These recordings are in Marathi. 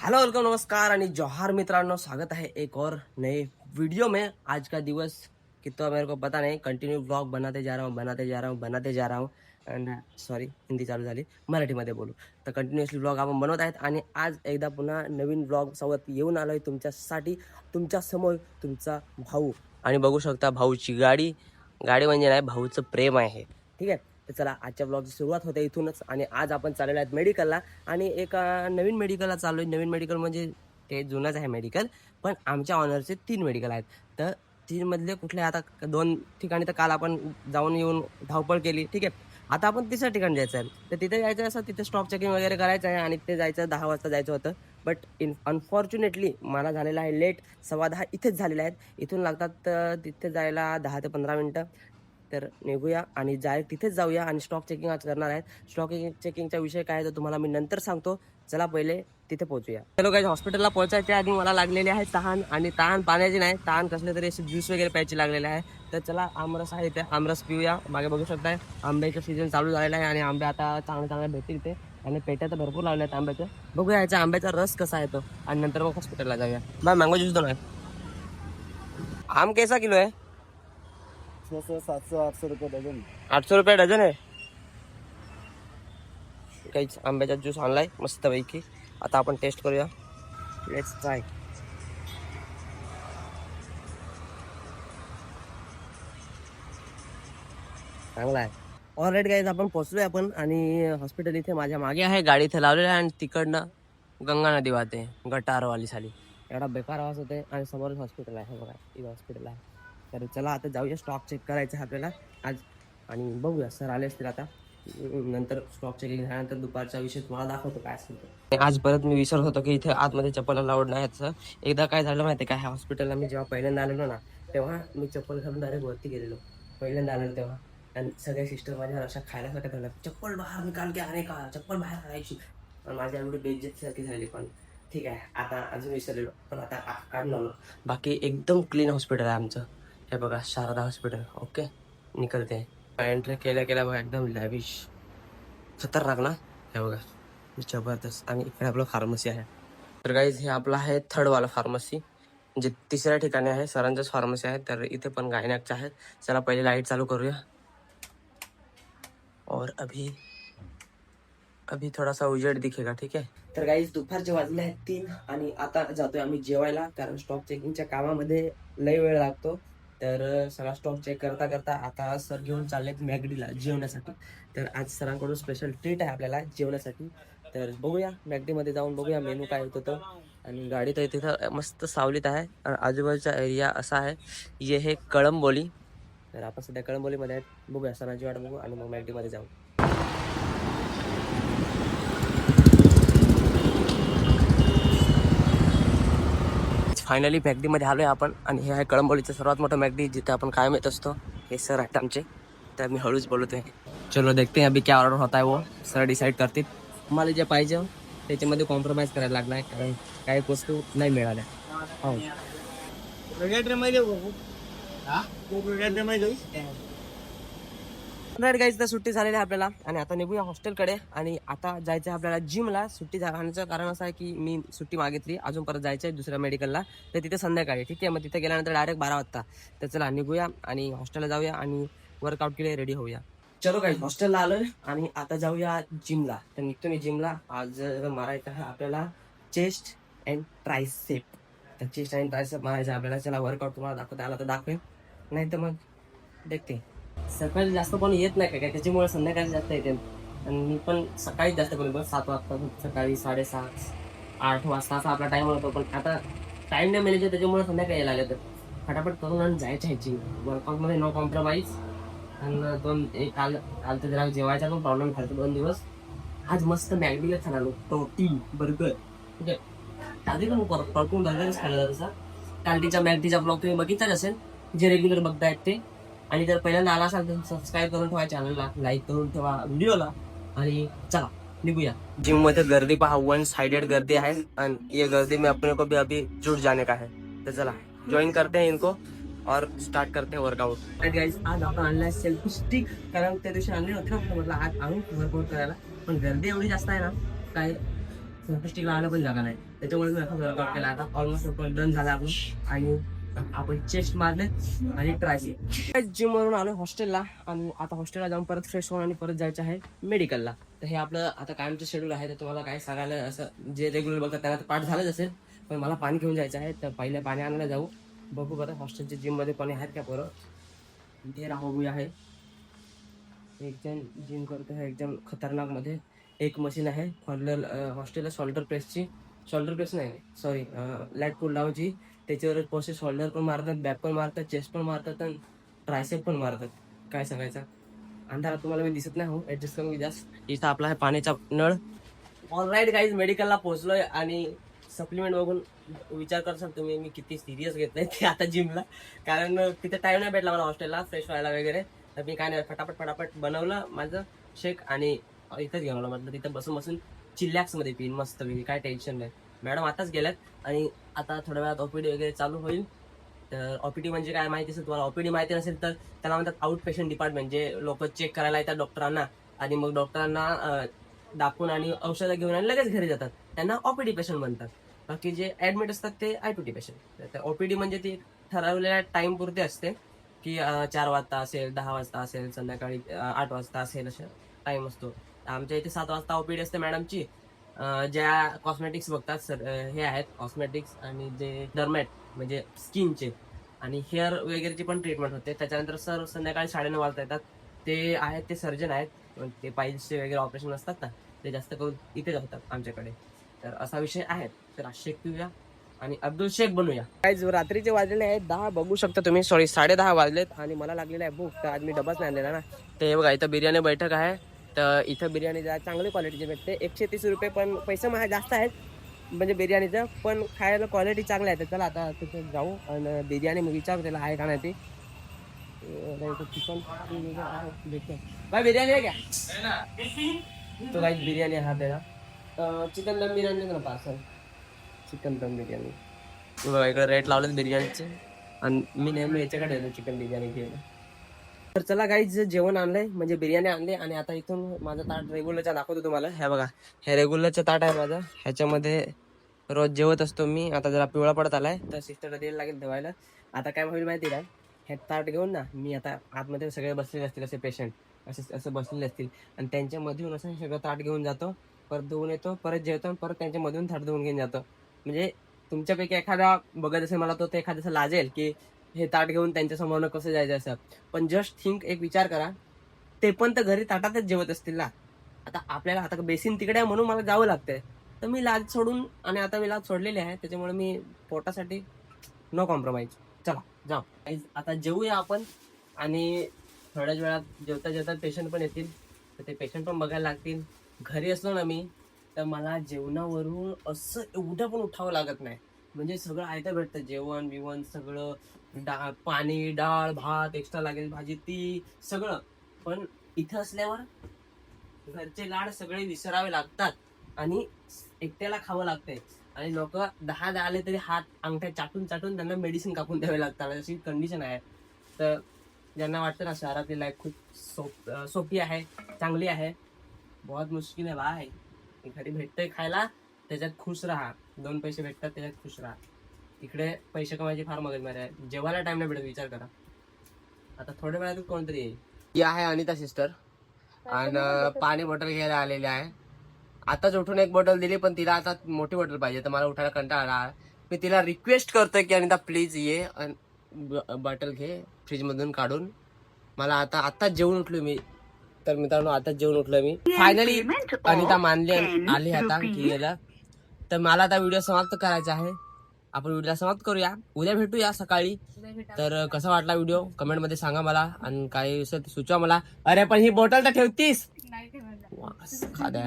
हेलो वेलकम नमस्कार आणि जोहार मित्रांनो, स्वागत है एक और नए वीडियो में। आज का दिवस कितना मेरे को पता नहीं, कंटिन्यू ब्लॉग बनाते जा रहा हूँ अँड सॉरी हिंदी चालू झाली, मराठीमध्ये बोलू तर कंटिन्युअसली ब्लॉग आपण बनवत आहेत आणि आज एकदा पुन्हा नवीन ब्लॉग सोबत येऊन आलोय तुमच्यासाठी, तुमच्या समोर तुमचा भाऊ। आणि बघू शकता भाऊची गाडी गाडी म्हणजे नाही, भाऊचं प्रेम आहे, ठीक आहे। तर चला आजच्या ब्लॉगची सुरुवात होते इथूनच आणि आज आपण चाललेलो आहेत मेडिकलला आणि एक नवीन मेडिकलला चाललोय। नवीन मेडिकल म्हणजे ते जुनंच आहे मेडिकल, पण आमच्या ऑनरचे 3 मेडिकल आहेत। तर 3 मधले कुठले आता 2 ठिकाणी तर काल आपण जाऊन येऊन धावपळ केली, ठीक आहे। आता आपण तिसऱ्या ठिकाणी जायचं आहे, तर तिथे जायचं असं तिथे स्टॉक चेकिंग वगैरे करायचं आहे आणि ते जायचं 10 वाजता जायचं होतं। बट अनफॉर्च्युनेटली मला झालेलं आहे लेट, 10:15 इथेच झालेले आहेत। इथून लागतात तिथे जायला 10 ते 15 मिनटं। तर निघूया आणि तिथेच जाऊया आणि स्टॉक चेकिंग आज करणार आहेत। स्टॉक चेकिंगचा विषय काय आहे तर तुम्हाला मी नंतर सांगतो। चला पहिले तिथे पोहोचूया। चलो गाइस, हॉस्पिटलला पोहोचायच्या आधी मला लागलेली आहे तहान, आणि तहान पाण्याची नाही, तहान कसले तरी असे ज्यूस वगैरे प्यायची लागलेले आहे। तर चला आमरस आहे इथे, आमरस पिऊया। मागे बघू शकताय आंब्याचा सीझन चालू झालेला आहे आणि आंबे आता चांगले चांगले भेटतील इथे आणि पेट्या तर भरपूर लावल्या आहेत आंब्याच्या। बघूया याचा आंब्याचा रस कसा येतो आणि नंतर मग हॉस्पिटलला जाऊया। बाय मँगो ज्यूस दो ना। आम कैसा किलो है? 600, 700, 800 रुपये डझन। 800 रुपये डझन आहे। काहीच आंब्याचा ज्यूस आणलाय मस्त पैकी, आता आपण टेस्ट करूया। Let's try. चांगला आहे। ऑलराईट गाईज, आपण पोहोचलोय आपण आणि हॉस्पिटल इथे माझ्या मागे आहे, गाडी इथे लावलेली आहे आणि तिकडनं गंगा नदी वाहते गटारवाली साली। एवढा बेकार आवाज होते आणि समोरच हॉस्पिटल आहे, बघा इथं हॉस्पिटल आहे। तर चला आता जाऊया, स्टॉक चेक करायचं आहे आपल्याला आज आणि बघूया सर आले असतील आता, नंतर स्टॉक चेकिंग झाल्यानंतर दुपारचा विषय तुम्हाला दाखवतो काय असेल ते। आज परत मी विसरत होतो की इथे आतमध्ये चप्पल अलाउड नाही याचं। एकदा काय झालं माहिती काय, ह्या हॉस्पिटलला मी जेव्हा पहिल्यांदा आलेलो ना, तेव्हा मी चप्पल घालून डायरेक्ट वरती गेलेलो पहिल्यांदा आलेलो तेव्हा। आणि सगळ्या सिस्टर माझ्या अशा खायला झाल्या, चप्पल बाहेर निकाल के आणे का, चप्पल बाहेर काढायची। पण माझ्या एवढी बेइज्जती सारखी झाली, पण ठीक आहे आता अजून विसरलेलो, पण आता काढून बाकी एकदम क्लीन हॉस्पिटल आहे आमचं। हे बघा शारदा हॉस्पिटल, ओके निकलते एंट्री केल्या केल्या बघा एकदम लॅविश खतरनाक ना। हे बघा जबरदस्त। आणि इकडे आपलं फार्मसी आहे। तर गाईज हे आपलं आहे 3rd वाला फार्मसी, म्हणजे तिसऱ्या ठिकाणी आहे, सरांचंच फार्मसी आहे। तर इथे पण गायनॅकचं आहे। चला पहिले लाईट चालू करूया और अभी थोड़ा सा उजेड दिखेगा, ठीक आहे। तर गाईज दुपारचे वाजले आहेत 3 आणि आता जातोय आम्ही जेवायला, कारण स्टॉक चेकिंगच्या कामामध्ये लय वेळ लागतो। तर सगळा स्टॉक चेक करता करता आता सर घेऊन चाललेत मॅगडीला जेवण्यासाठी। तर आज सरांकडून स्पेशल ट्रीट आहे आपल्याला जेवण्यासाठी। तर बघूया मॅगडीमध्ये जाऊन बघूया मेनू काय होतं तो। आणि गाडी तर तिथं मस्त सावलीत आहे, आजूबाजूचा एरिया असा आहे। ये हे कळंबोली, तर आपण सध्या कळंबोलीमध्ये आहेत। बघूया सरांची वाट बघू आणि मग मॅगडीमध्ये जाऊ। फायनली मॅगडीमध्ये आलोय आपण आणि हे आहे कळंबोलीचं सर्वात मोठं मॅगडी, जिथे आपण कायम येत असतो। हे सर आहेत आमचे, तर मी हळूच बोलतोय। चलो देखते हैं अभी क्या ऑर्डर होता है, वो सर डिसाईड करतील। तुम्हाला जे पाहिजे त्याच्यामध्ये कॉम्प्रोमाइज करायला लागलाय, कारण काही वस्तू नाही मिळाल्या। हो गाईज, तर सुट्टी झालेली आहे आपल्याला आणि आता निघूया हॉस्टेलकडे। आणि आता जायचं आहे आपल्याला जिमला। सुट्टी जाण्याचं कारण असं आहे की मी सुट्टी मागितली, अजून परत जायचं आहे दुसऱ्या मेडिकलला, तर तिथे संध्याकाळी, ठीक आहे। मग तिथे गेल्यानंतर डायरेक्ट 12 वाजता। तर चला निघूया आणि हॉस्टेलला जाऊया आणि वर्कआउट केले रेडी होऊया। चलो गाईज, हॉस्टेलला आलोय आणि आता जाऊया जिमला। तर निघतो मी जिमला। आज मारायचं आहे आपल्याला चेस्ट अँड ट्रायसेप। तर चेस्ट अँड ट्रायसेप मारायचं आपल्याला। चला वर्कआउट तुम्हाला दाखवता आला तर दाखवेन, नाही तर मग देखते। सकाळी जास्त कोणी येत नाही काय, त्याच्यामुळे संध्याकाळी जास्त येते। आणि मी पण सकाळी जास्त करून बस 7 वाजता, सकाळी 7:30 8 वाजता असा आपला टाइम होतो। पण आता टाइम नाही मिळायचा, त्याच्यामुळे संध्याकाळी यायला लागलं। तर फटाफट करून आणि जायचं आहे जिम। वर्कआउटमध्ये no compromise. आणि काल तर जरा जेवायचा पण प्रॉब्लेम झाला 2 दिवस। आज मस्त मॅगडीला खाणार प्रोटीन बर्गर, ठीक आहे। आधी पण प्रोटीन बर्गरच खाल्ला तसा। कालटीच्या मॅगडीचा ब्लॉग तुम्ही बघितलाच असेल, जे रेग्युलर बघतायत ते। आणि जर पहिल्यांदा आला असाल तर सबस्क्राईब करून ठेवा चॅनलला, लाईक करून ठेवा व्हिडिओला आणि चला निघूया। जिम मध्ये गर्दी पहा, 1 साइडेड गर्दी है आणि ये गर्दी में अपने को भी अभी जुट जाने का है। तो चला ज्वाइन करते हैं इनको और स्टार्ट करते हैं वर्कआउट। गाइस, आज आपण आणलाय सेल्फी स्टिक, कारण त्या दिवशी आणली होती ना, म्हटलं आज आणून वर्कआउट करायला, पण गर्दी एवढी जास्त आहे ना, काय सेल्फी स्टिकला आलं पण जागा नाही। त्याच्यामुळे मी असा वर्कआउट केला. आता ऑलमोस्ट डन झाला आपण आणि आपण चेस्ट मारले आणि ट्रायसेप. जिम वरून आलो हॉस्टेलला आणि आता हॉस्टेलला जाऊन परत फ्रेश होऊन आणि परत जायचं आहे मेडिकलला. तर हे आपलं आता कायमचं शेड्यूल आहे. तर तुम्हाला काय सांगायला असं जे रेग्युलर बघतात त्यांना तर पाठ झालंच असेल, पण मला पाणी घेऊन जायचं आहे. तर पहिले पाणी आणायला जाऊ. बघू बरं हॉस्टेलच्या जिममध्ये कोणी आहेत का पोरं. ते राहू आहे एक जण जिम करतो आहे एकदम खतरनाक मध्ये. एक मशीन आहे हॉस्टेलला शोल्डर प्रेस नाही सॉरी लॅट पुल डाऊनची. त्याच्यावर पोसे शोल्डर पण मारतात, बॅक पण मारतात, चेस्ट पण मारतात आणि ट्रायसेप पण मारतात. काय सांगायचं. अंधारात तुम्हाला मी दिसत नाही हो, ऍडजस्ट करून जास्त. इथं आपला आहे पाण्याचा नळ. ऑलराईट गाईज मेडिकलला पोहोचलोय आणि सप्लिमेंट बघून विचार करसाल तुम्ही मी किती सिरियस घेतलंय ते आता जिमला. कारण तिथे टाइम नाही भेटला मला हॉस्टेलला फ्रेश व्हायला वगैरे. तर मी काय नाही फटाफट बनवलं माझं शेक आणि इथंच घेऊन आलो. म्हटलं तिथं बसून चिल्लॅक्स मध्ये पिन मस्त पैकी, काय टेन्शन नाही. मॅडम आताच गेल्यात आणि आता थोड्या वेळात ओपीडी वगैरे चालू होईल. तर ओपीडी म्हणजे काय माहिती असेल तुम्हाला, ओपीडी माहिती नसेल तर त्याला म्हणतात आउट पेशंट डिपार्टमेंट. जे लोक चेक करायला येतात डॉक्टरांना आणि मग डॉक्टरांना दाखवून आणि औषधं घेऊन आणि लगेच घरी जातात, त्यांना ओपीडी पेशंट म्हणतात. बाकी जे ऍडमिट असतात ते आयटूटी पेशंट. तर ओपीडी म्हणजे ती ठरवलेल्या टाइम पुरते असते की 4 वाजता असेल, 10 वाजता असेल, संध्याकाळी 8 वाजता असेल, असं टाइम असतो. आमच्या इथे 7 वाजता ओपीडी असते मॅडमची. ज्या कॉस्मेटिक्स बघतात सर हे आहेत कॉस्मेटिक्स आणि जे डर्मॅट म्हणजे स्किनचे आणि हेअर वगैरेची पण ट्रीटमेंट होते. त्याच्यानंतर सर संध्याकाळी 9:30 वाजता येतात. ते आहेत ते सर्जन आहेत. ते पाईल्सचे वगैरे ऑपरेशन असतात ना, ते जास्त करून इथे जातात आमच्याकडे. तर असा विषय आहे. तर आज शेक पिऊया आणि अब्दुल शेख बनूया. काय रात्रीचे वाजलेले आहेत 10 बघू शकता तुम्ही, सॉरी 10:30 वाजलेत आणि मला लागलेला आहे भूक. तर आज मी डबाच नाही आणलेला ना. ते बघा इथं बिर्याणी बैठक आहे. तर इथं बिर्याणी चांगली क्वालिटीची भेटते. 130 रुपये, पण पैसे मला जास्त आहेत म्हणजे बिर्याणीचं, पण खायला क्वालिटी चांगली आहे. तर चला आता तिथं जाऊ आणि बिर्याणी मग विचारू त्याला आहे का नाही ती. चिकन भेटतं भाई, बिर्याणी आहे क्या? तो काही बिर्याणी हा त्याला चिकन दम बिर्याणी ना पार्सल. चिकन दम बिर्याणी बघा इकडे रेट लावलेत बिर्याणीचे आणि मी नेहमी याच्याकडे येतो चिकन बिर्याणी घ्यायला. तर चला गाईज जेवण आणलंय म्हणजे बिर्याणी आणली आणि आता इथून माझं ताट रेग्युलरचा दाखवतो तुम्हाला. हे बघा हे रेग्युलरचं ताट आहे माझं. ह्याच्यामध्ये रोज जेवत असतो मी. आता जरा पिवळा पडत आलाय तर सिस्टरला द्यायला लागेल ठेवायला. आता काय होईल माहिती काय, हे ताट घेऊन ना मी आता आतमध्ये सगळे बसलेले असतील असे पेशंट असं बसलेले असतील आणि त्यांच्या मधून असं सगळं ताट घेऊन जातो, परत धुवून येतो, परत जेवतो, परत त्यांच्या मधून ताट धुवून घेऊन जातो. म्हणजे तुमच्यापैकी एखादा बघत असेल मला तो एखाद्याचं लाजेल की हे ताट घेऊन त्यांच्या समोर कसं जायचं असं. पण जस्ट थिंक, एक विचार करा, ते पण तर घरी ताटातच जेवत असतील ना. आता आपल्याला आता बेसिन तिकडे आहे म्हणून मला जावं लागतंय. तर मी लाज सोडून आणि आता मी लाज सोडलेली आहे त्याच्यामुळे मी पोटासाठी नो कॉम्प्रोमाइज. चला जाऊ आता जेवूया आपण आणि थोड्याच वेळात जेवता पेशंट पण येतील. तर ते पेशंट पण बघायला लागतील. घरी असलो ना मी तर मला जेवणावरून असं एवढं पण उठावं लागत नाही. म्हणजे सगळं आयतं भेटतं, जेवण बिवण सगळं, पाणी, डाळ, भात, एक्स्ट्रा लागेल भाजी ती सगळं. पण इथं असल्यावर घरचे लाड सगळे विसरावे लागतात आणि एकट्याला खावं लागतंय. आणि लोक 10 आले तरी हात अंगठ्या चाटून त्यांना मेडिसिन कापून द्यावे लागतात, अशी कंडिशन आहे. तर ज्यांना वाटतं ना शहरातली लाईफ खूप सोपी आहे, चांगली आहे, बहुत मुश्किल आहे भाई. घरी भेटतंय खायला त्याच्यात खुश राहा. 2 पैसे भेटतात त्याच्यात खुश राहा. इकडे पैसे कमायची फार मगजमारी आहे, जेवायला टाइम नाही भेटत. विचार करा. आता थोड्या वेळात कोणतरी येईल. ही आहे अनिता सिस्टर आणि पाणी बॉटल घ्यायला आलेली आहे. आताच उठून एक बॉटल दिली पण तिला आता मोठी बॉटल पाहिजे. तर मला उठायला कंटाळा आला. मी तिला रिक्वेस्ट करतोय की अनिता प्लीज ये बॉटल घे फ्रीज मधून काढून. मला आताच जेवून उठलो मी. तर मित्रांनो आताच जेवून उठलो मी. फायनली अनिता मानली आली आता की गेला. तर मला आता व्हिडिओ समाप्त करायचा आहे. आपण व्हिडिओ समाप्त करूया. उद्या भेटूया सकाळी. तर कसा वाटला व्हिडिओ कमेंट मध्ये सांगा मला आणि काही सुचवा मला. अरे पण ही बॉटल तर ठेवतीस खाद्या.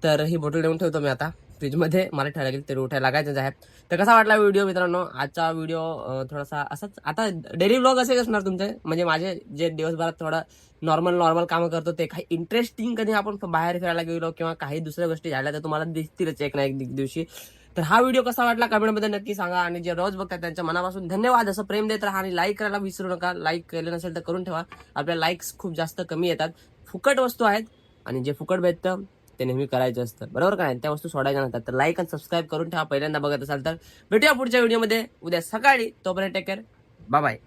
तर ही बॉटल ठेवून ठेवतो मी आता फ्रीज मध्ये. मला ठेवायला लागेल तरी उठायला लागायचंच आहे. तर कसा वाटला व्हिडिओ मित्रांनो. आजचा व्हिडिओ थोडासा असाच, आता डेली व्लॉग असेच असणार तुमचे. म्हणजे माझे जे दिवसभरात थोडा नॉर्मल कामं करतो ते काही इंटरेस्टिंग कधी आपण बाहेर फिरायला गेलो किंवा काही दुसऱ्या गोष्टी झाल्या तर तुम्हाला दिसतीलच एक ना एक दिवशी. तर हा व्हिडिओ कसा वाटला कमेंटमध्ये नक्की सांगा. आणि जे रोज बघतात त्यांच्या मनापासून धन्यवाद. असं प्रेम देत राहा आणि लाईक करायला विसरू नका. लाईक केलं नसेल तर करून ठेवा. आपल्या लाईक्स खूप जास्त कमी येतात. फुकट वस्तू आहेत आणि जे फुकट भेटतं ते नेहमी करायचं असतं, बरोबर का नाही? त्या वस्तू सोडायच्या नसतात. तर लाईक आणि सबस्क्राईब करून ठेवा पहिल्यांदा बघत असाल तर. भेटूया पुढच्या व्हिडिओमध्ये उद्या सकाळी. तोपर्यंत टेक केअर, बाय बाय.